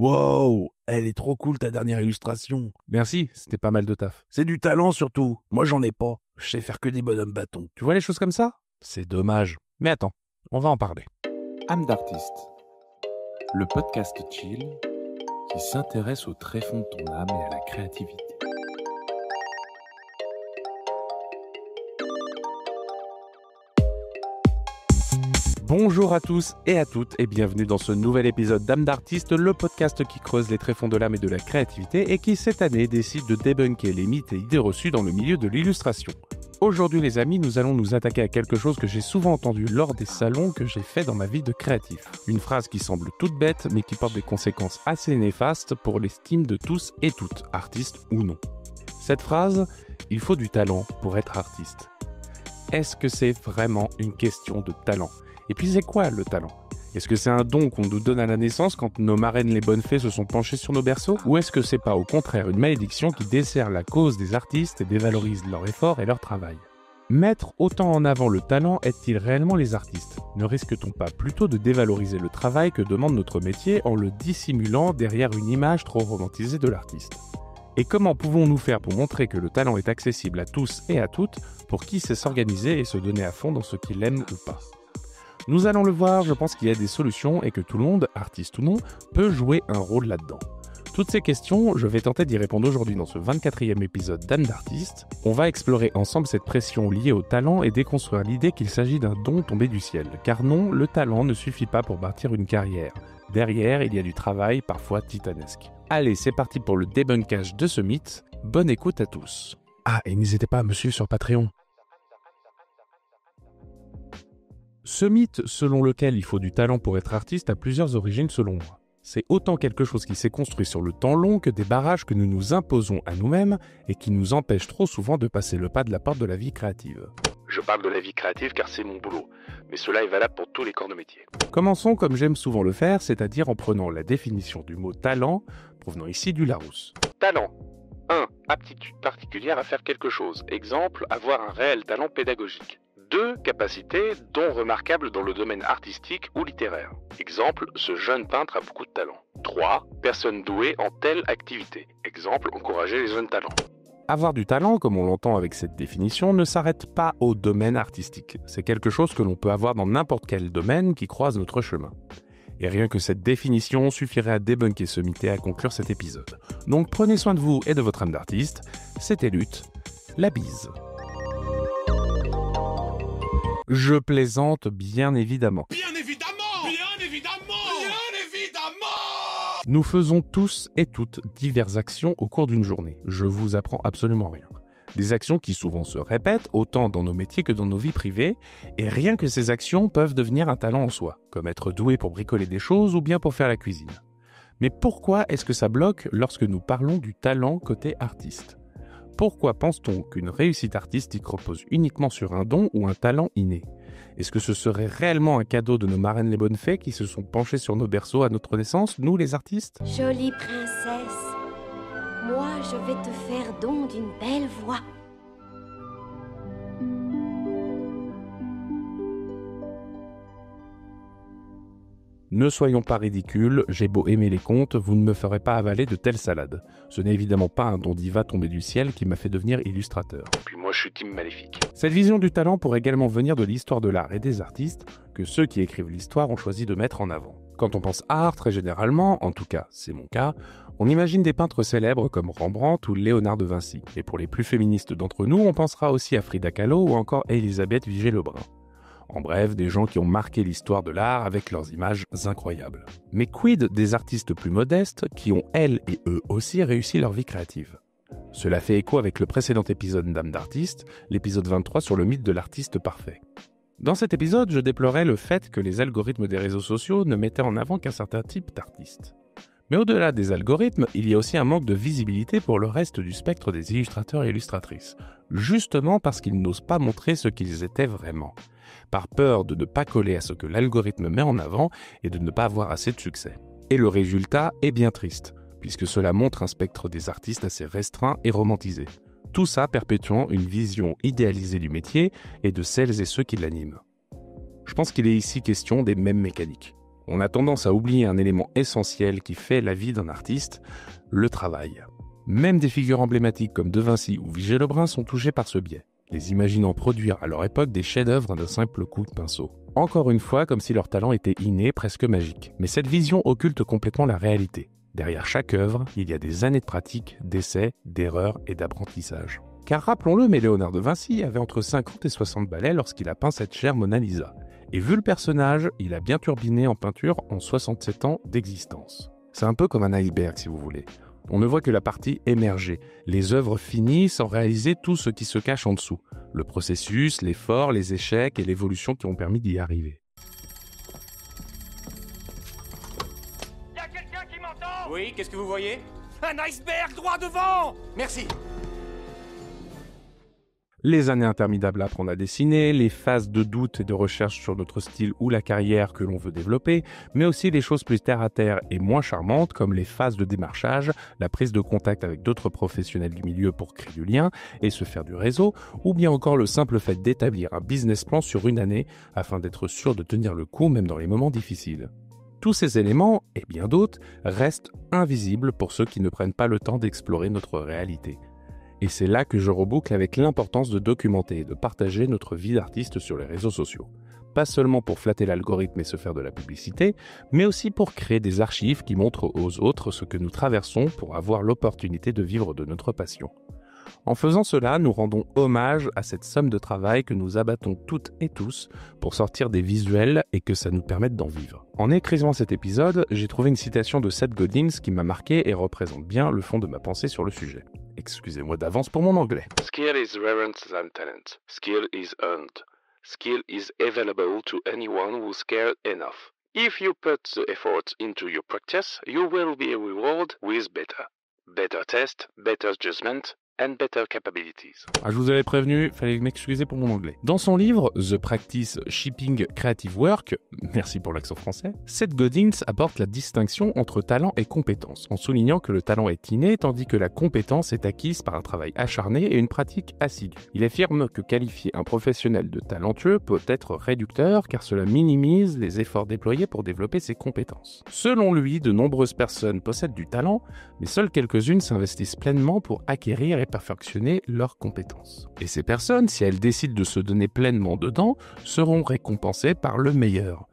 Wow, elle est trop cool ta dernière illustration. Merci, c'était pas mal de taf. C'est du talent surtout. Moi j'en ai pas. Je sais faire que des bonhommes bâtons. Tu vois les choses comme ça? C'est dommage. Mais attends, on va en parler. Âme d'artiste, le podcast chill qui s'intéresse au tréfonds de ton âme et à la créativité. Bonjour à tous et à toutes et bienvenue dans ce nouvel épisode d'Âme d'artiste, le podcast qui creuse les tréfonds de l'âme et de la créativité et qui cette année décide de débunker les mythes et idées reçues dans le milieu de l'illustration. Aujourd'hui les amis, nous allons nous attaquer à quelque chose que j'ai souvent entendu lors des salons que j'ai fait dans ma vie de créatif. Une phrase qui semble toute bête mais qui porte des conséquences assez néfastes pour l'estime de tous et toutes, artistes ou non. Cette phrase, il faut du talent pour être artiste. Est-ce que c'est vraiment une question de talent ? Et puis c'est quoi le talent ? Est-ce que c'est un don qu'on nous donne à la naissance quand nos marraines les bonnes fées se sont penchées sur nos berceaux ? Ou est-ce que c'est pas au contraire une malédiction qui dessert la cause des artistes et dévalorise leur effort et leur travail ? Mettre autant en avant le talent aide-t-il réellement les artistes ? Ne risque-t-on pas plutôt de dévaloriser le travail que demande notre métier en le dissimulant derrière une image trop romantisée de l'artiste ? Et comment pouvons-nous faire pour montrer que le talent est accessible à tous et à toutes pour qui sait s'organiser et se donner à fond dans ce qu'il aime ou pas ? Nous allons le voir, je pense qu'il y a des solutions et que tout le monde, artiste ou non, peut jouer un rôle là-dedans. Toutes ces questions, je vais tenter d'y répondre aujourd'hui dans ce 24e épisode d'Âme d'artiste. On va explorer ensemble cette pression liée au talent et déconstruire l'idée qu'il s'agit d'un don tombé du ciel. Car non, le talent ne suffit pas pour bâtir une carrière. Derrière, il y a du travail, parfois titanesque. Allez, c'est parti pour le débunkage de ce mythe. Bonne écoute à tous. Ah, et n'hésitez pas à me suivre sur Patreon. Ce mythe selon lequel il faut du talent pour être artiste a plusieurs origines selon moi. C'est autant quelque chose qui s'est construit sur le temps long que des barrages que nous nous imposons à nous-mêmes et qui nous empêchent trop souvent de passer le pas de la porte de la vie créative. Je parle de la vie créative car c'est mon boulot, mais cela est valable pour tous les corps de métier. Commençons comme j'aime souvent le faire, c'est-à-dire en prenant la définition du mot talent, provenant ici du Larousse. Talent. 1. Aptitude particulière à faire quelque chose. Exemple, avoir un réel talent pédagogique. 2. Capacité, don remarquable dans le domaine artistique ou littéraire. Exemple, ce jeune peintre a beaucoup de talent. 3. Personne douée en telle activité. Exemple, encourager les jeunes talents. Avoir du talent, comme on l'entend avec cette définition, ne s'arrête pas au domaine artistique. C'est quelque chose que l'on peut avoir dans n'importe quel domaine qui croise notre chemin. Et rien que cette définition suffirait à débunker ce mythe et à conclure cet épisode. Donc prenez soin de vous et de votre âme d'artiste. C'était Lutte. La bise. Je plaisante, bien évidemment. Bien évidemment! Bien évidemment! Bien évidemment! Nous faisons tous et toutes diverses actions au cours d'une journée. Je vous apprends absolument rien. Des actions qui souvent se répètent, autant dans nos métiers que dans nos vies privées, et rien que ces actions peuvent devenir un talent en soi, comme être doué pour bricoler des choses ou bien pour faire la cuisine. Mais pourquoi est-ce que ça bloque lorsque nous parlons du talent côté artiste ? Pourquoi pense-t-on qu'une réussite artistique repose uniquement sur un don ou un talent inné ? Est-ce que ce serait réellement un cadeau de nos marraines les bonnes fées qui se sont penchées sur nos berceaux à notre naissance, nous les artistes ? Jolie princesse, moi je vais te faire don d'une belle voix. Ne soyons pas ridicules, j'ai beau aimer les contes, vous ne me ferez pas avaler de telles salades. Ce n'est évidemment pas un don diva tombé du ciel qui m'a fait devenir illustrateur. Puis moi je suis team maléfique. Cette vision du talent pourrait également venir de l'histoire de l'art et des artistes que ceux qui écrivent l'histoire ont choisi de mettre en avant. Quand on pense art, très généralement, en tout cas c'est mon cas, on imagine des peintres célèbres comme Rembrandt ou Léonard de Vinci. Et pour les plus féministes d'entre nous, on pensera aussi à Frida Kahlo ou encore Elisabeth Vigée-Lebrun. En bref, des gens qui ont marqué l'histoire de l'art avec leurs images incroyables. Mais quid des artistes plus modestes qui ont, elles et eux aussi, réussi leur vie créative ? Cela fait écho avec le précédent épisode d'Âme d'artiste, l'épisode 23 sur le mythe de l'artiste parfait. Dans cet épisode, je déplorais le fait que les algorithmes des réseaux sociaux ne mettaient en avant qu'un certain type d'artiste. Mais au-delà des algorithmes, il y a aussi un manque de visibilité pour le reste du spectre des illustrateurs et illustratrices, justement parce qu'ils n'osent pas montrer ce qu'ils étaient vraiment, par peur de ne pas coller à ce que l'algorithme met en avant et de ne pas avoir assez de succès. Et le résultat est bien triste, puisque cela montre un spectre des artistes assez restreint et romantisé. Tout ça perpétuant une vision idéalisée du métier et de celles et ceux qui l'animent. Je pense qu'il est ici question des mêmes mécaniques. On a tendance à oublier un élément essentiel qui fait la vie d'un artiste, le travail. Même des figures emblématiques comme De Vinci ou Vigée Lebrun sont touchées par ce biais, les imaginant produire à leur époque des chefs-d'œuvre d'un simple coup de pinceau. Encore une fois, comme si leur talent était inné, presque magique. Mais cette vision occulte complètement la réalité. Derrière chaque œuvre, il y a des années de pratique, d'essais, d'erreurs et d'apprentissage. Car rappelons-le, mais Léonard de Vinci avait entre 50 et 60 balais lorsqu'il a peint cette chère Mona Lisa. Et vu le personnage, il a bien turbiné en peinture en 67 ans d'existence. C'est un peu comme un iceberg si vous voulez. On ne voit que la partie émergée, les œuvres finies sans réaliser tout ce qui se cache en dessous. Le processus, l'effort, les échecs et l'évolution qui ont permis d'y arriver. Y'a quelqu'un qui m'entend? Oui, qu'est-ce que vous voyez? Un iceberg droit devant! Merci. Les années interminables à apprendre à dessiner, les phases de doute et de recherche sur notre style ou la carrière que l'on veut développer, mais aussi les choses plus terre-à-terre et moins charmantes comme les phases de démarchage, la prise de contact avec d'autres professionnels du milieu pour créer du lien et se faire du réseau, ou bien encore le simple fait d'établir un business plan sur une année afin d'être sûr de tenir le coup même dans les moments difficiles. Tous ces éléments, et bien d'autres, restent invisibles pour ceux qui ne prennent pas le temps d'explorer notre réalité. Et c'est là que je reboucle avec l'importance de documenter et de partager notre vie d'artiste sur les réseaux sociaux. Pas seulement pour flatter l'algorithme et se faire de la publicité, mais aussi pour créer des archives qui montrent aux autres ce que nous traversons pour avoir l'opportunité de vivre de notre passion. En faisant cela, nous rendons hommage à cette somme de travail que nous abattons toutes et tous pour sortir des visuels et que ça nous permette d'en vivre. En écrivant cet épisode, j'ai trouvé une citation de Seth Godin qui m'a marqué et représente bien le fond de ma pensée sur le sujet. Excusez-moi d'avance pour mon anglais. Skill is rarer than talent. Skill is earned. Skill is available to anyone who's scared enough. If you put the effort into your practice, you will be rewarded with better test, better judgment, and better capabilities. Je vous avais prévenu, fallait m'excuser pour mon anglais. Dans son livre The Practice Shaping Creative Work, merci pour l'accent français, Seth Godin apporte la distinction entre talent et compétence, en soulignant que le talent est inné tandis que la compétence est acquise par un travail acharné et une pratique assidue. Il affirme que qualifier un professionnel de talentueux peut être réducteur car cela minimise les efforts déployés pour développer ses compétences. Selon lui, de nombreuses personnes possèdent du talent, mais seules quelques-unes s'investissent pleinement pour acquérir et perfectionner leurs compétences. Et ces personnes, si elles décident de se donner pleinement dedans, seront récompensées par le meilleur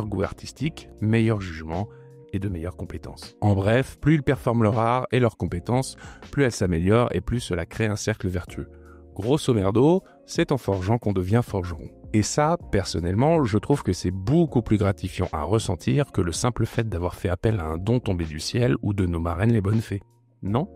goût artistique, meilleur jugement et de meilleures compétences. En bref, plus ils performent leur art et leurs compétences, plus elles s'améliorent et plus cela crée un cercle vertueux. Grosso merdo, c'est en forgeant qu'on devient forgeron. Et ça, personnellement, je trouve que c'est beaucoup plus gratifiant à ressentir que le simple fait d'avoir fait appel à un don tombé du ciel ou de nos marraines les bonnes fées. Non ?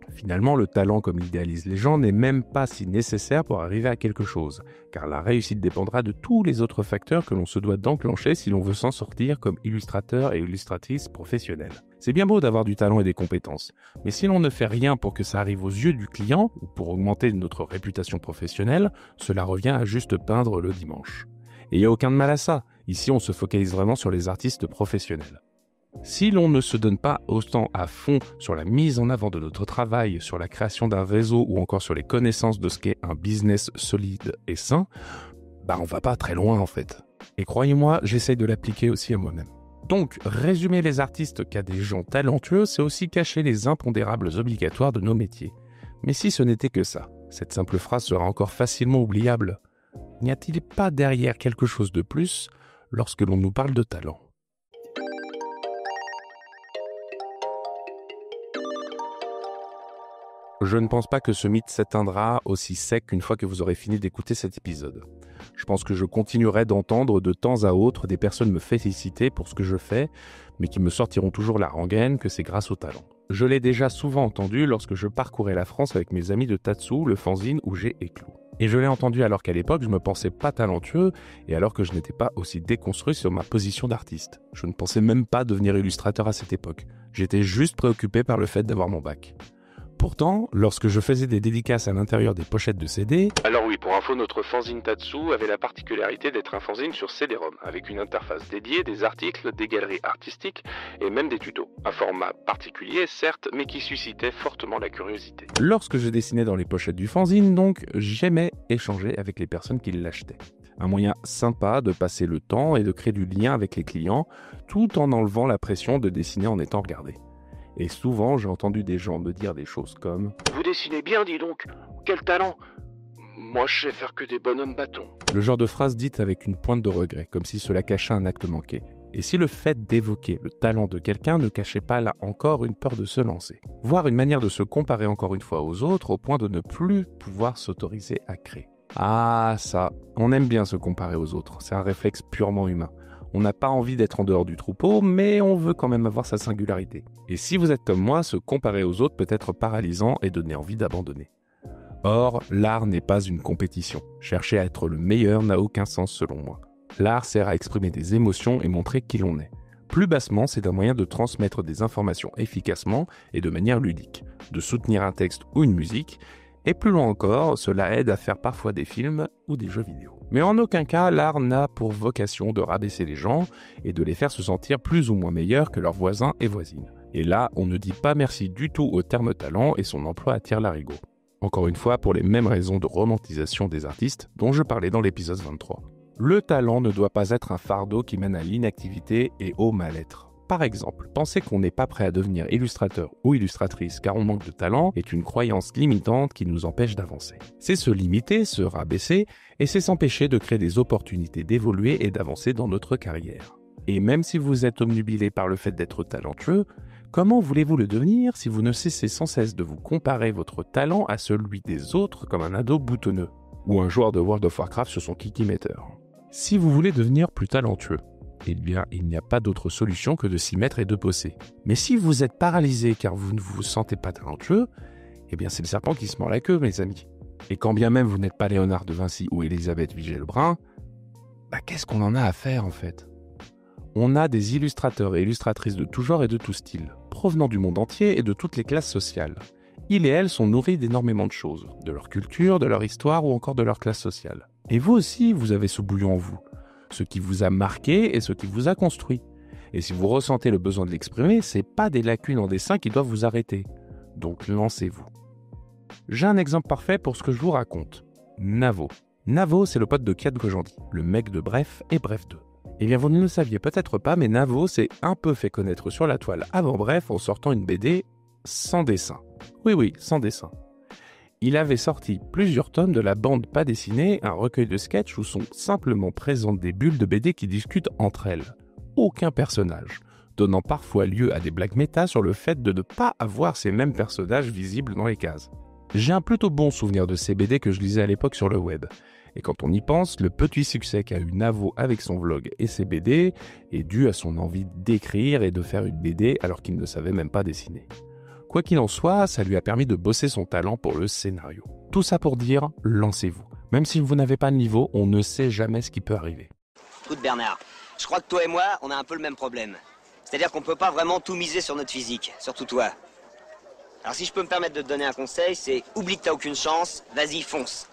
Finalement, le talent, comme l'idéalisent les gens, n'est même pas si nécessaire pour arriver à quelque chose, car la réussite dépendra de tous les autres facteurs que l'on se doit d'enclencher si l'on veut s'en sortir comme illustrateur et illustratrice professionnelle. C'est bien beau d'avoir du talent et des compétences, mais si l'on ne fait rien pour que ça arrive aux yeux du client, ou pour augmenter notre réputation professionnelle, cela revient à juste peindre le dimanche. Et il n'y a aucun mal à ça, ici on se focalise vraiment sur les artistes professionnels. Si l'on ne se donne pas autant à fond sur la mise en avant de notre travail, sur la création d'un réseau ou encore sur les connaissances de ce qu'est un business solide et sain, on va pas très loin en fait. Et croyez-moi, j'essaye de l'appliquer aussi à moi-même. Donc, résumer les artistes qu'à des gens talentueux, c'est aussi cacher les impondérables obligatoires de nos métiers. Mais si ce n'était que ça, cette simple phrase sera encore facilement oubliable. N'y a-t-il pas derrière quelque chose de plus lorsque l'on nous parle de talent ? Je ne pense pas que ce mythe s'éteindra aussi sec qu'une fois que vous aurez fini d'écouter cet épisode. Je pense que je continuerai d'entendre de temps à autre des personnes me féliciter pour ce que je fais, mais qui me sortiront toujours la rengaine que c'est grâce au talent. Je l'ai déjà souvent entendu lorsque je parcourais la France avec mes amis de Tatsu, le fanzine où j'ai éclos. Et je l'ai entendu alors qu'à l'époque je me pensais pas talentueux et alors que je n'étais pas aussi déconstruit sur ma position d'artiste. Je ne pensais même pas devenir illustrateur à cette époque. J'étais juste préoccupé par le fait d'avoir mon bac. Pourtant, lorsque je faisais des dédicaces à l'intérieur des pochettes de CD... Alors oui, pour info, notre fanzine Tatsu avait la particularité d'être un fanzine sur CD-ROM, avec une interface dédiée, des articles, des galeries artistiques et même des tutos. Un format particulier, certes, mais qui suscitait fortement la curiosité. Lorsque je dessinais dans les pochettes du fanzine, donc, j'aimais échanger avec les personnes qui l'achetaient. Un moyen sympa de passer le temps et de créer du lien avec les clients, tout en enlevant la pression de dessiner en étant regardé. Et souvent, j'ai entendu des gens me dire des choses comme « Vous dessinez bien, dis donc. Quel talent. Moi, je sais faire que des bonhommes bâtons. » Le genre de phrase dite avec une pointe de regret, comme si cela cachait un acte manqué. Et si le fait d'évoquer le talent de quelqu'un ne cachait pas là encore une peur de se lancer. Voire une manière de se comparer encore une fois aux autres au point de ne plus pouvoir s'autoriser à créer. Ah ça, on aime bien se comparer aux autres, c'est un réflexe purement humain. On n'a pas envie d'être en dehors du troupeau, mais on veut quand même avoir sa singularité. Et si vous êtes comme moi, se comparer aux autres peut être paralysant et donner envie d'abandonner. Or, l'art n'est pas une compétition. Chercher à être le meilleur n'a aucun sens selon moi. L'art sert à exprimer des émotions et montrer qui l'on est. Plus bassement, c'est un moyen de transmettre des informations efficacement et de manière ludique, de soutenir un texte ou une musique, et plus loin encore, cela aide à faire parfois des films ou des jeux vidéo. Mais en aucun cas, l'art n'a pour vocation de rabaisser les gens et de les faire se sentir plus ou moins meilleurs que leurs voisins et voisines. Et là, on ne dit pas merci du tout au terme talent et son emploi attire l'arigot. Encore une fois, pour les mêmes raisons de romantisation des artistes dont je parlais dans l'épisode 23. Le talent ne doit pas être un fardeau qui mène à l'inactivité et au mal-être. Par exemple, penser qu'on n'est pas prêt à devenir illustrateur ou illustratrice car on manque de talent est une croyance limitante qui nous empêche d'avancer. C'est se limiter, se rabaisser et c'est s'empêcher de créer des opportunités d'évoluer et d'avancer dans notre carrière. Et même si vous êtes obnubilé par le fait d'être talentueux, comment voulez-vous le devenir si vous ne cessez sans cesse de vous comparer votre talent à celui des autres comme un ado boutonneux ou un joueur de World of Warcraft sur son Kikimeter? Si vous voulez devenir plus talentueux, eh bien, il n'y a pas d'autre solution que de s'y mettre et de bosser. Mais si vous êtes paralysé car vous ne vous sentez pas talentueux, eh bien, c'est le serpent qui se mord la queue, mes amis. Et quand bien même vous n'êtes pas Léonard de Vinci ou Elisabeth Vigée-Lebrun, qu'est-ce qu'on en a à faire en fait? On a des illustrateurs et illustratrices de tout genre et de tout style, provenant du monde entier et de toutes les classes sociales. Ils et elles sont nourris d'énormément de choses, de leur culture, de leur histoire ou encore de leur classe sociale. Et vous aussi, vous avez ce bouillon en vous, ce qui vous a marqué et ce qui vous a construit. Et si vous ressentez le besoin de l'exprimer, c'est pas des lacunes en dessin qui doivent vous arrêter. Donc lancez-vous. J'ai un exemple parfait pour ce que je vous raconte. Navo. Navo, c'est le pote de Kian Kojandi, le mec de Bref et Bref 2. Eh bien, vous ne le saviez peut-être pas, mais Navo s'est un peu fait connaître sur la toile avant Bref en sortant une BD sans dessin. Oui, sans dessin. Il avait sorti plusieurs tomes de la bande pas dessinée, un recueil de sketchs où sont simplement présentes des bulles de BD qui discutent entre elles. Aucun personnage, donnant parfois lieu à des blagues méta sur le fait de ne pas avoir ces mêmes personnages visibles dans les cases. J'ai un plutôt bon souvenir de ces BD que je lisais à l'époque sur le web. Et quand on y pense, le petit succès qu'a eu Navo avec son vlog et ses BD est dû à son envie d'écrire et de faire une BD alors qu'il ne savait même pas dessiner. Quoi qu'il en soit, ça lui a permis de bosser son talent pour le scénario. Tout ça pour dire, lancez-vous. Même si vous n'avez pas le niveau, on ne sait jamais ce qui peut arriver. Écoute Bernard, je crois que toi et moi, on a un peu le même problème. C'est-à-dire qu'on peut pas vraiment tout miser sur notre physique, surtout toi. Alors si je peux me permettre de te donner un conseil, c'est oublie que t'as aucune chance, vas-y fonce.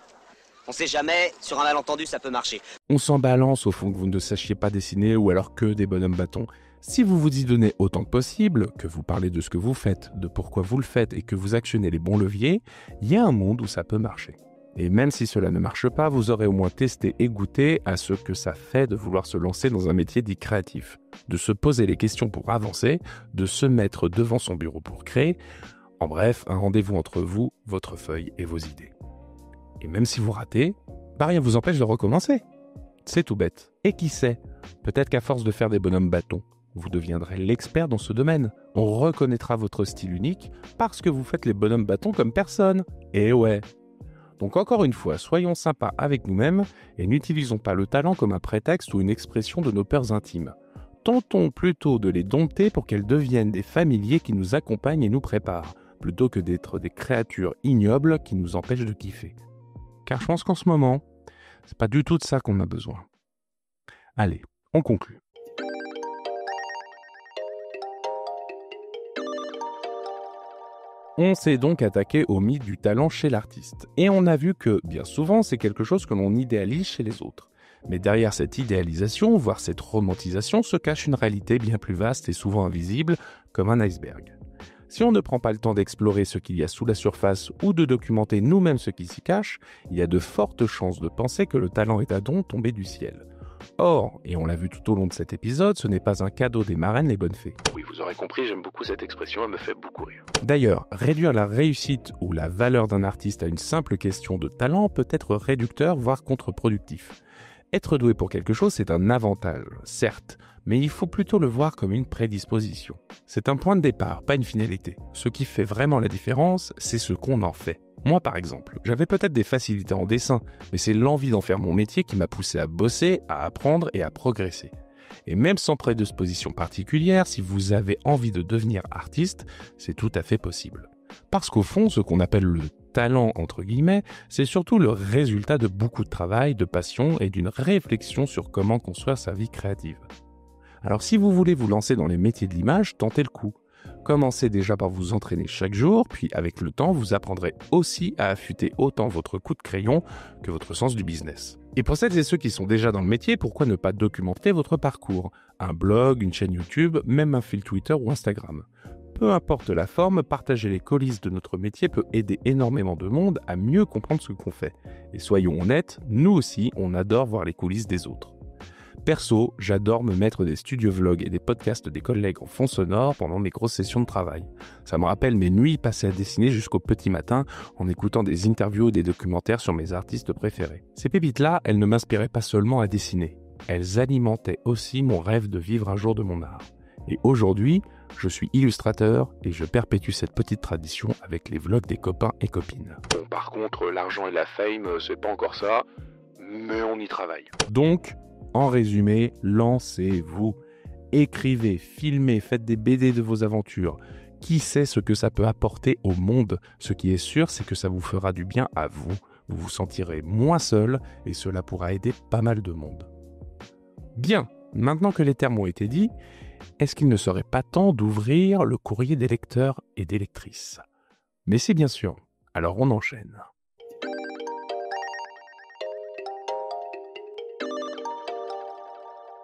On sait jamais, sur un malentendu ça peut marcher. On s'en balance au fond que vous ne sachiez pas dessiner ou alors que des bonhommes bâtons. Si vous vous y donnez autant que possible, que vous parlez de ce que vous faites, de pourquoi vous le faites et que vous actionnez les bons leviers, il y a un monde où ça peut marcher. Et même si cela ne marche pas, vous aurez au moins testé et goûté à ce que ça fait de vouloir se lancer dans un métier dit créatif, de se poser les questions pour avancer, de se mettre devant son bureau pour créer. En bref, un rendez-vous entre vous, votre feuille et vos idées. Et même si vous ratez, rien ne vous empêche de recommencer. C'est tout bête. Et qui sait, peut-être qu'à force de faire des bonhommes bâtons, vous deviendrez l'expert dans ce domaine. On reconnaîtra votre style unique parce que vous faites les bonhommes bâtons comme personne. Et ouais. Donc encore une fois, soyons sympas avec nous-mêmes et n'utilisons pas le talent comme un prétexte ou une expression de nos peurs intimes. Tentons plutôt de les dompter pour qu'elles deviennent des familiers qui nous accompagnent et nous préparent, plutôt que d'être des créatures ignobles qui nous empêchent de kiffer. Car je pense qu'en ce moment, c'est pas du tout de ça qu'on a besoin. Allez, on conclut. On s'est donc attaqué au mythe du talent chez l'artiste. Et on a vu que, bien souvent, c'est quelque chose que l'on idéalise chez les autres. Mais derrière cette idéalisation, voire cette romantisation, se cache une réalité bien plus vaste et souvent invisible, comme un iceberg. Si on ne prend pas le temps d'explorer ce qu'il y a sous la surface ou de documenter nous-mêmes ce qui s'y cache, il y a de fortes chances de penser que le talent est un don tombé du ciel. Or, et on l'a vu tout au long de cet épisode, ce n'est pas un cadeau des marraines les bonnes fées. Oui, vous aurez compris, j'aime beaucoup cette expression, elle me fait beaucoup rire. D'ailleurs, réduire la réussite ou la valeur d'un artiste à une simple question de talent peut être réducteur, voire contre-productif. Être doué pour quelque chose, c'est un avantage, certes, mais il faut plutôt le voir comme une prédisposition. C'est un point de départ, pas une finalité. Ce qui fait vraiment la différence, c'est ce qu'on en fait. Moi, par exemple, j'avais peut-être des facilités en dessin, mais c'est l'envie d'en faire mon métier qui m'a poussé à bosser, à apprendre et à progresser. Et même sans prédisposition particulière, si vous avez envie de devenir artiste, c'est tout à fait possible. Parce qu'au fond, ce qu'on appelle le talent, entre guillemets, c'est surtout le résultat de beaucoup de travail, de passion et d'une réflexion sur comment construire sa vie créative. Alors si vous voulez vous lancer dans les métiers de l'image, tentez le coup. Commencez déjà par vous entraîner chaque jour, puis avec le temps, vous apprendrez aussi à affûter autant votre coup de crayon que votre sens du business. Et pour celles et ceux qui sont déjà dans le métier, pourquoi ne pas documenter votre parcours ? Un blog, une chaîne YouTube, même un fil Twitter ou Instagram. Peu importe la forme, partager les coulisses de notre métier peut aider énormément de monde à mieux comprendre ce qu'on fait. Et soyons honnêtes, nous aussi, on adore voir les coulisses des autres. Perso, j'adore me mettre des studio vlogs et des podcasts des collègues en fond sonore pendant mes grosses sessions de travail. Ça me rappelle mes nuits passées à dessiner jusqu'au petit matin en écoutant des interviews ou des documentaires sur mes artistes préférés. Ces pépites-là, elles ne m'inspiraient pas seulement à dessiner. Elles alimentaient aussi mon rêve de vivre un jour de mon art. Et aujourd'hui, je suis illustrateur et je perpétue cette petite tradition avec les vlogs des copains et copines. Bon, par contre, l'argent et la fame, c'est pas encore ça, mais on y travaille. Donc, en résumé, lancez-vous. Écrivez, filmez, faites des BD de vos aventures. Qui sait ce que ça peut apporter au monde ? Ce qui est sûr, c'est que ça vous fera du bien à vous. Vous vous sentirez moins seul et cela pourra aider pas mal de monde. Bien, maintenant que les termes ont été dits, est-ce qu'il ne serait pas temps d'ouvrir le courrier des lecteurs et des lectrices ? Mais c'est bien sûr. Alors on enchaîne.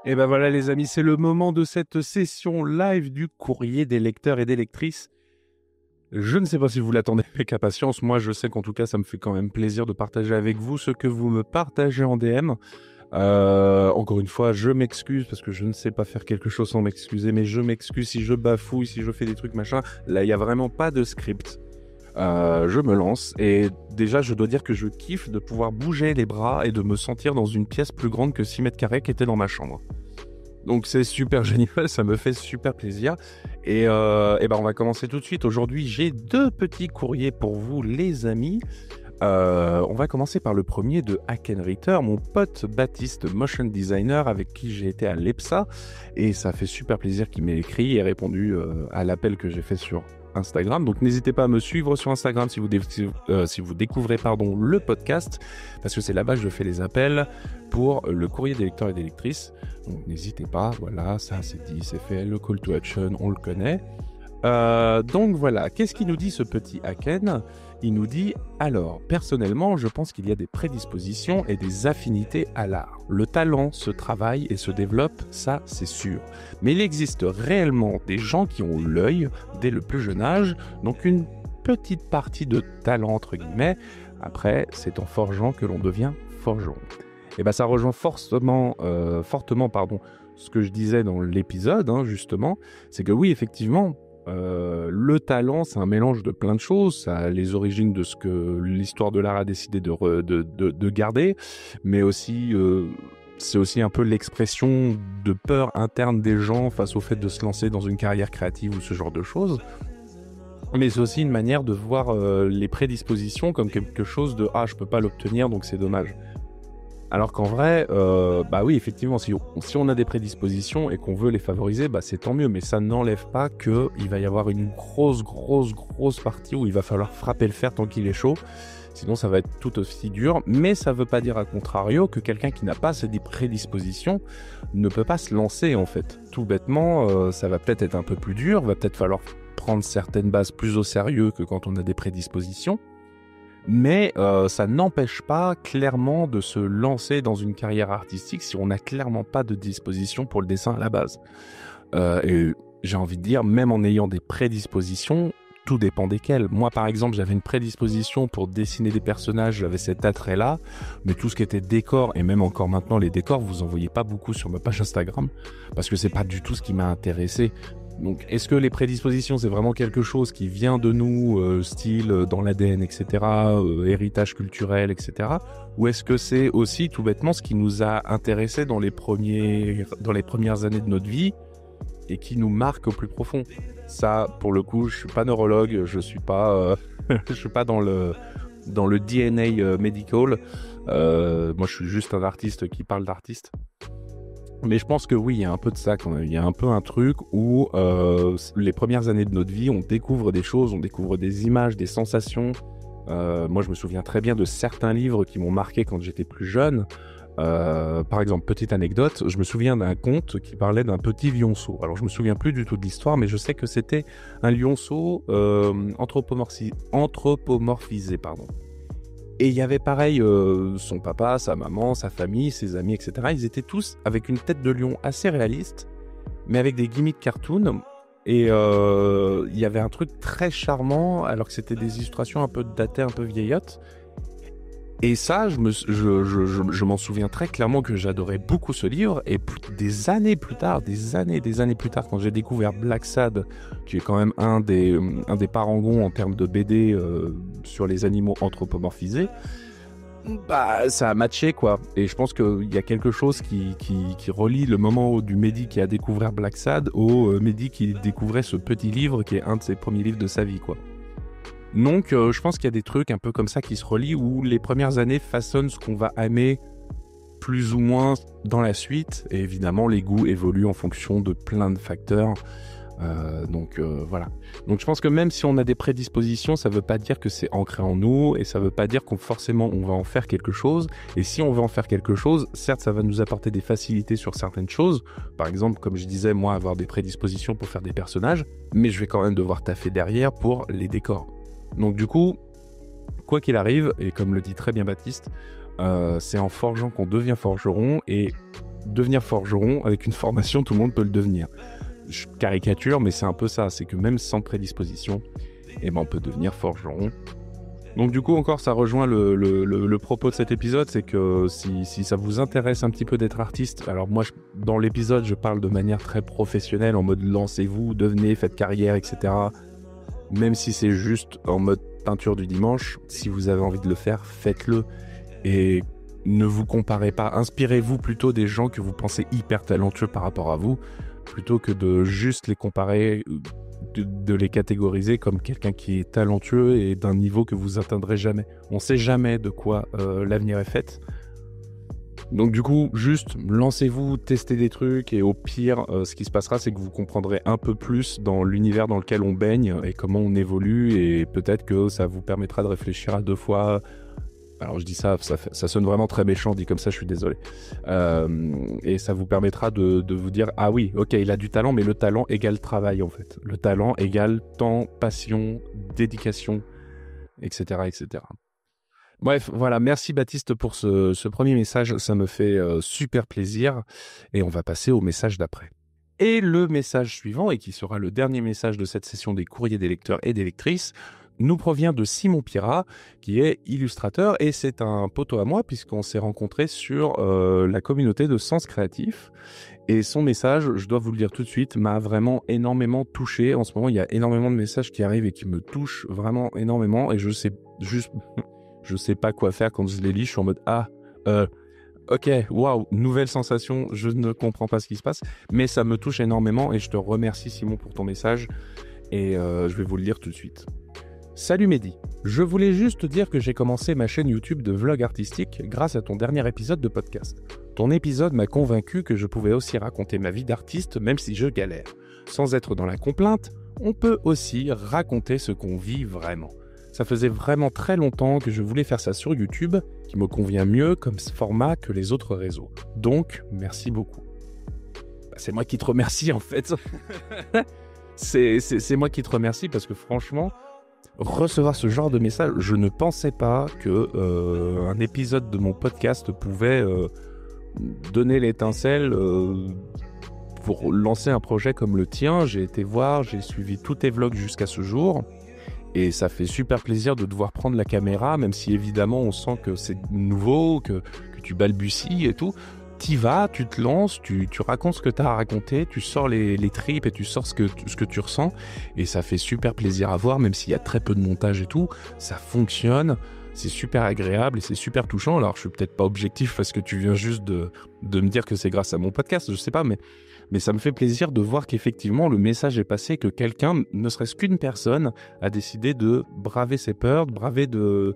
Et ben voilà les amis, c'est le moment de cette session live du courrier des lecteurs et des lectrices. Je ne sais pas si vous l'attendez avec impatience, moi je sais qu'en tout cas ça me fait quand même plaisir de partager avec vous ce que vous me partagez en DM. Encore une fois, je m'excuse parce que je ne sais pas faire quelque chose sans m'excuser, mais je m'excuse si je bafouille, si je fais des trucs machin. Là, il n'y a vraiment pas de script. Je me lance et déjà, je dois dire que je kiffe de pouvoir bouger les bras et de me sentir dans une pièce plus grande que 6 mètres carrés qui était dans ma chambre. Donc c'est super génial, ça me fait super plaisir. Et ben on va commencer tout de suite. Aujourd'hui, j'ai 2 petits courriers pour vous, les amis. On va commencer par le premier de Hakenritter, mon pote Baptiste, motion designer avec qui j'ai été à l'EPSA. Et ça fait super plaisir qu'il m'ait écrit et répondu à l'appel que j'ai fait sur Instagram. Donc n'hésitez pas à me suivre sur Instagram si vous découvrez le podcast, parce que c'est là-bas que je fais les appels pour le courrier des lecteurs et des lectrices. Donc n'hésitez pas, voilà, ça c'est dit, c'est fait, le call to action, on le connaît. Donc voilà, qu'est-ce qu'il nous dit ce petit Haken ? Il nous dit « Alors, personnellement, je pense qu'il y a des prédispositions et des affinités à l'art. Le talent se travaille et se développe, ça c'est sûr. Mais il existe réellement des gens qui ont l'œil dès le plus jeune âge, donc une petite partie de talent entre guillemets. Après, c'est en forgeant que l'on devient forgeron. » Et bien ça rejoint fortement ce que je disais dans l'épisode, justement, c'est que oui, effectivement, le talent, c'est un mélange de plein de choses. Ça a les origines de ce que l'histoire de l'art a décidé de garder, mais aussi, c'est aussi un peu l'expression de peur interne des gens face au fait de se lancer dans une carrière créative ou ce genre de choses. Mais c'est aussi une manière de voir les prédispositions comme quelque chose de « Ah, je peux pas l'obtenir, donc c'est dommage ». Alors qu'en vrai, oui, effectivement, si on a des prédispositions et qu'on veut les favoriser, c'est tant mieux, mais ça n'enlève pas qu'il va y avoir une grosse partie où il va falloir frapper le fer tant qu'il est chaud, sinon ça va être tout aussi dur, mais ça ne veut pas dire à contrario que quelqu'un qui n'a pas ces prédispositions ne peut pas se lancer en fait. Tout bêtement, ça va peut-être être un peu plus dur, va peut-être falloir prendre certaines bases plus au sérieux que quand on a des prédispositions. Mais ça n'empêche pas clairement de se lancer dans une carrière artistique si on n'a clairement pas de disposition pour le dessin à la base. Et j'ai envie de dire, même en ayant des prédispositions, tout dépend desquelles. Moi, par exemple, j'avais une prédisposition pour dessiner des personnages, j'avais cet attrait-là, mais tout ce qui était décor, et même encore maintenant, les décors, vous en voyez pas beaucoup sur ma page Instagram, parce que c'est pas du tout ce qui m'a intéressé. Donc, est-ce que les prédispositions, c'est vraiment quelque chose qui vient de nous, style dans l'ADN, etc., héritage culturel, etc., ou est-ce que c'est aussi, tout bêtement, ce qui nous a intéressés dans les premières années de notre vie, et qui nous marque au plus profond? Ça, pour le coup, je suis pas neurologue, je suis pas dans le DNA medical. Moi, je suis juste un artiste qui parle d'artiste. Mais je pense que oui, il y a un peu de ça quand même. Il y a un peu un truc où les premières années de notre vie, on découvre des choses, on découvre des images, des sensations. Moi, je me souviens très bien de certains livres qui m'ont marqué quand j'étais plus jeune. Par exemple, petite anecdote, je me souviens d'un conte qui parlait d'un petit lionceau. Alors je me souviens plus du tout de l'histoire, mais je sais que c'était un lionceau anthropomorphisé, pardon. Et il y avait pareil son papa, sa maman, sa famille, ses amis, etc. Ils étaient tous avec une tête de lion assez réaliste, mais avec des gimmicks cartoon. Et il y avait un truc très charmant, alors que c'était des illustrations un peu datées, un peu vieillottes. Et ça, je m'en souviens très clairement que j'adorais beaucoup ce livre. Et des années plus tard, quand j'ai découvert Black Sad, qui est quand même un des parangons en termes de BD sur les animaux anthropomorphisés, bah ça a matché quoi. Et je pense qu'il y a quelque chose qui relie le moment du Mehdi qui a découvert Black Sad au Mehdi qui découvrait ce petit livre qui est un de ses premiers livres de sa vie quoi. Donc, je pense qu'il y a des trucs un peu comme ça qui se relient où les premières années façonnent ce qu'on va aimer plus ou moins dans la suite. Et évidemment, les goûts évoluent en fonction de plein de facteurs. Voilà. Donc, je pense que même si on a des prédispositions, ça ne veut pas dire que c'est ancré en nous et ça ne veut pas dire qu'on forcément on va en faire quelque chose. Et si on veut en faire quelque chose, certes, ça va nous apporter des facilités sur certaines choses. Par exemple, comme je disais, moi, avoir des prédispositions pour faire des personnages, mais je vais quand même devoir taffer derrière pour les décors. Donc du coup, quoi qu'il arrive, et comme le dit très bien Baptiste, c'est en forgeant qu'on devient forgeron, et devenir forgeron, avec une formation, tout le monde peut le devenir. Je caricature, mais c'est un peu ça, c'est que même sans prédisposition, on peut devenir forgeron. Donc du coup, encore, ça rejoint le propos de cet épisode, c'est que si ça vous intéresse un petit peu d'être artiste, alors moi, dans l'épisode, je parle de manière très professionnelle, en mode lancez-vous, devenez, faites carrière, etc., même si c'est juste en mode peinture du dimanche, si vous avez envie de le faire, faites-le. Et ne vous comparez pas. Inspirez-vous plutôt des gens que vous pensez hyper talentueux par rapport à vous, plutôt que de juste les comparer, de les catégoriser comme quelqu'un qui est talentueux et d'un niveau que vous atteindrez jamais. On ne sait jamais de quoi l'avenir est fait. Donc du coup, juste lancez-vous, testez des trucs et au pire, ce qui se passera, c'est que vous comprendrez un peu plus dans l'univers dans lequel on baigne et comment on évolue et peut-être que ça vous permettra de réfléchir à 2 fois. Alors je dis ça sonne vraiment très méchant, dit comme ça, je suis désolé. Et ça vous permettra de vous dire, ah oui, ok, il a du talent, mais le talent égale travail en fait. Le talent égale temps, passion, dédication, etc., etc. Bref, voilà, merci Baptiste pour ce premier message, ça me fait super plaisir et on va passer au message d'après. Et le message suivant, et qui sera le dernier message de cette session des courriers des lecteurs et des lectrices, nous provient de Simon Pirat, qui est illustrateur et c'est un poteau à moi puisqu'on s'est rencontrés sur la communauté de Sens Créatif. Et son message, je dois vous le dire tout de suite, m'a vraiment énormément touché. En ce moment, il y a énormément de messages qui arrivent et qui me touchent vraiment énormément et je sais pas quoi faire quand je les lis, je suis en mode ok, waouh, nouvelle sensation, je ne comprends pas ce qui se passe, mais ça me touche énormément et je te remercie Simon pour ton message et je vais vous le lire tout de suite. Salut Mehdi, je voulais juste te dire que j'ai commencé ma chaîne YouTube de vlog artistique grâce à ton dernier épisode de podcast. Ton épisode m'a convaincu que je pouvais aussi raconter ma vie d'artiste même si je galère. Sans être dans la complainte, on peut aussi raconter ce qu'on vit vraiment. Ça faisait vraiment très longtemps que je voulais faire ça sur YouTube, qui me convient mieux comme format que les autres réseaux. Donc, merci beaucoup. C'est moi qui te remercie en fait. c'est moi qui te remercie parce que franchement, recevoir ce genre de message, je ne pensais pas que un épisode de mon podcast pouvait donner l'étincelle, pour lancer un projet comme le tien, j'ai été voir, j'ai suivi tous tes vlogs jusqu'à ce jour. Et ça fait super plaisir de devoir prendre la caméra, même si évidemment on sent que c'est nouveau, que tu balbuties et tout. T'y vas, tu te lances, tu racontes ce que tu as à raconter, tu sors les tripes et tu sors ce que tu ressens. Et ça fait super plaisir à voir, même s'il y a très peu de montage et tout. Ça fonctionne, c'est super agréable et c'est super touchant. Alors je suis peut-être pas objectif parce que tu viens juste de me dire que c'est grâce à mon podcast, je sais pas, mais ça me fait plaisir de voir qu'effectivement le message est passé, que quelqu'un, ne serait-ce qu'une personne, a décidé de braver ses peurs, de braver le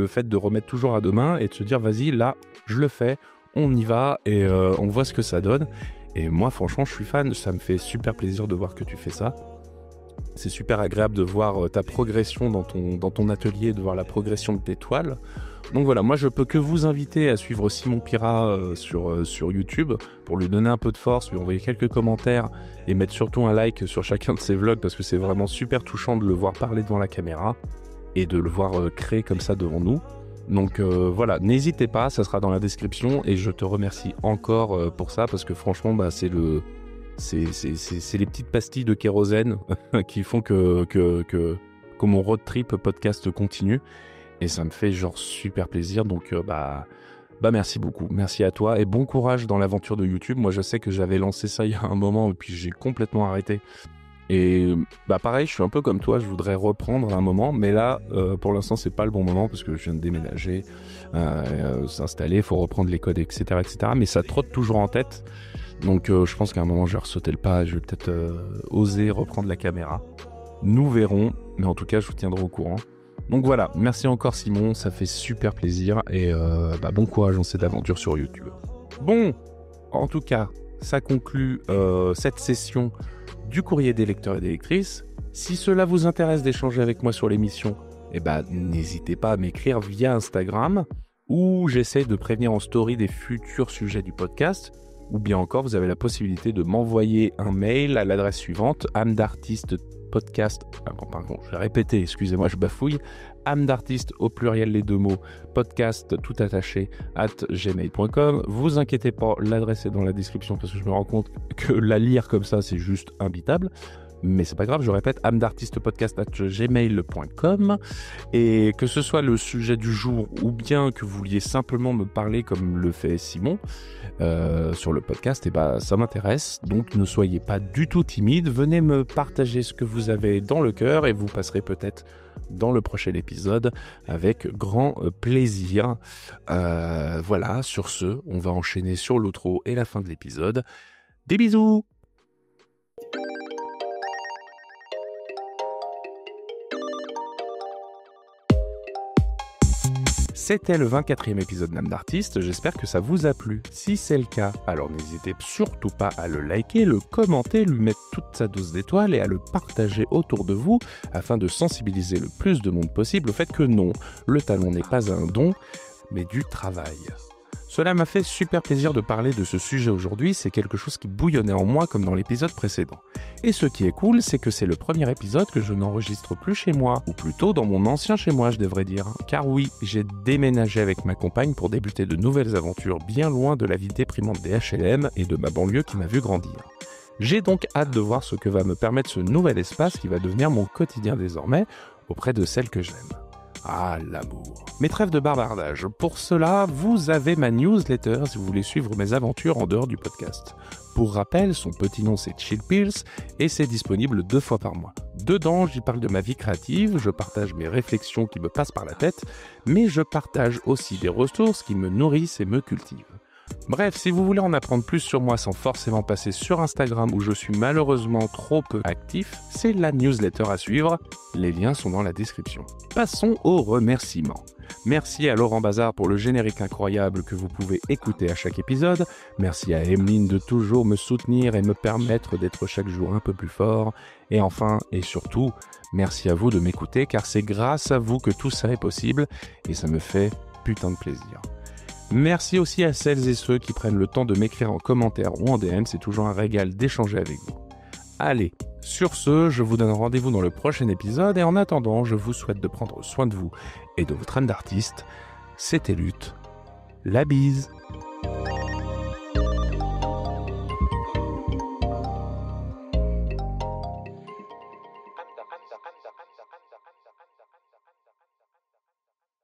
fait de remettre toujours à demain et de se dire vas-y, là, je le fais, on y va et on voit ce que ça donne. Et moi, franchement, je suis fan, ça me fait super plaisir de voir que tu fais ça. C'est super agréable de voir ta progression dans ton atelier, de voir la progression de tes toiles. Donc voilà, moi je peux que vous inviter à suivre Simon Pira sur YouTube pour lui donner un peu de force, lui envoyer quelques commentaires et mettre surtout un like sur chacun de ses vlogs parce que c'est vraiment super touchant de le voir parler devant la caméra et de le voir créer comme ça devant nous. Donc voilà, n'hésitez pas, ça sera dans la description et je te remercie encore pour ça parce que franchement c'est les petites pastilles de kérosène qui font que mon road trip podcast continue. Et ça me fait genre super plaisir, donc merci beaucoup, merci à toi et bon courage dans l'aventure de YouTube. Moi je sais que j'avais lancé ça il y a un moment et puis j'ai complètement arrêté. Et pareil, je suis un peu comme toi, je voudrais reprendre un moment, mais là pour l'instant c'est pas le bon moment parce que je viens de déménager, s'installer, il faut reprendre les codes, etc. Mais ça trotte toujours en tête, donc je pense qu'à un moment je vais ressauter le pas, je vais peut-être oser reprendre la caméra. Nous verrons, mais en tout cas je vous tiendrai au courant. Donc voilà, merci encore Simon, ça fait super plaisir et bon courage dans cette aventure sur YouTube. Bon, en tout cas, ça conclut cette session du courrier des lecteurs et des lectrices. Si cela vous intéresse d'échanger avec moi sur l'émission, n'hésitez pas à m'écrire via Instagram où j'essaie de prévenir en story des futurs sujets du podcast. Ou bien encore, vous avez la possibilité de m'envoyer un mail à l'adresse suivante, âme-d'artiste-podcast. Pardon, je vais répéter, excusez-moi, je bafouille. âme-d'artiste au pluriel les deux mots, podcast tout attaché @gmail.com. Vous inquiétez pas, l'adresse est dans la description parce que je me rends compte que la lire comme ça, c'est juste imbitable. Mais c'est pas grave, je répète, âme-d'artiste-podcast@gmail.com. Et que ce soit le sujet du jour ou bien que vous vouliez simplement me parler comme le fait Simon sur le podcast, ça m'intéresse. Donc ne soyez pas du tout timide, venez me partager ce que vous avez dans le cœur et vous passerez peut-être dans le prochain épisode avec grand plaisir. Voilà, sur ce, on va enchaîner sur l'outro et la fin de l'épisode. Des bisous! C'était le 24e épisode d'Âme d'Artiste, j'espère que ça vous a plu. Si c'est le cas, alors n'hésitez surtout pas à le liker, le commenter, lui mettre toute sa dose d'étoiles et à le partager autour de vous afin de sensibiliser le plus de monde possible au fait que non, le talent n'est pas un don, mais du travail. Cela m'a fait super plaisir de parler de ce sujet aujourd'hui, c'est quelque chose qui bouillonnait en moi comme dans l'épisode précédent. Et ce qui est cool, c'est que c'est le premier épisode que je n'enregistre plus chez moi, ou plutôt dans mon ancien chez moi je devrais dire. Car oui, j'ai déménagé avec ma compagne pour débuter de nouvelles aventures bien loin de la vie déprimante des HLM et de ma banlieue qui m'a vu grandir. J'ai donc hâte de voir ce que va me permettre ce nouvel espace qui va devenir mon quotidien désormais, auprès de celle que j'aime. Ah, l'amour. Mais trêve de bavardage. Pour cela, vous avez ma newsletter si vous voulez suivre mes aventures en dehors du podcast. Pour rappel, son petit nom c'est Chill Pills et c'est disponible 2 fois par mois. Dedans, j'y parle de ma vie créative, je partage mes réflexions qui me passent par la tête, mais je partage aussi des ressources qui me nourrissent et me cultivent. Bref, si vous voulez en apprendre plus sur moi sans forcément passer sur Instagram où je suis malheureusement trop peu actif, c'est la newsletter à suivre, les liens sont dans la description. Passons aux remerciements. Merci à Laurent Bazar pour le générique incroyable que vous pouvez écouter à chaque épisode. Merci à Emeline de toujours me soutenir et me permettre d'être chaque jour un peu plus fort. Et enfin, et surtout, merci à vous de m'écouter car c'est grâce à vous que tout ça est possible et ça me fait putain de plaisir. Merci aussi à celles et ceux qui prennent le temps de m'écrire en commentaire ou en DM, c'est toujours un régal d'échanger avec vous. Allez, sur ce, je vous donne rendez-vous dans le prochain épisode et en attendant, je vous souhaite de prendre soin de vous et de votre âme d'artiste. C'était Lutte. La bise.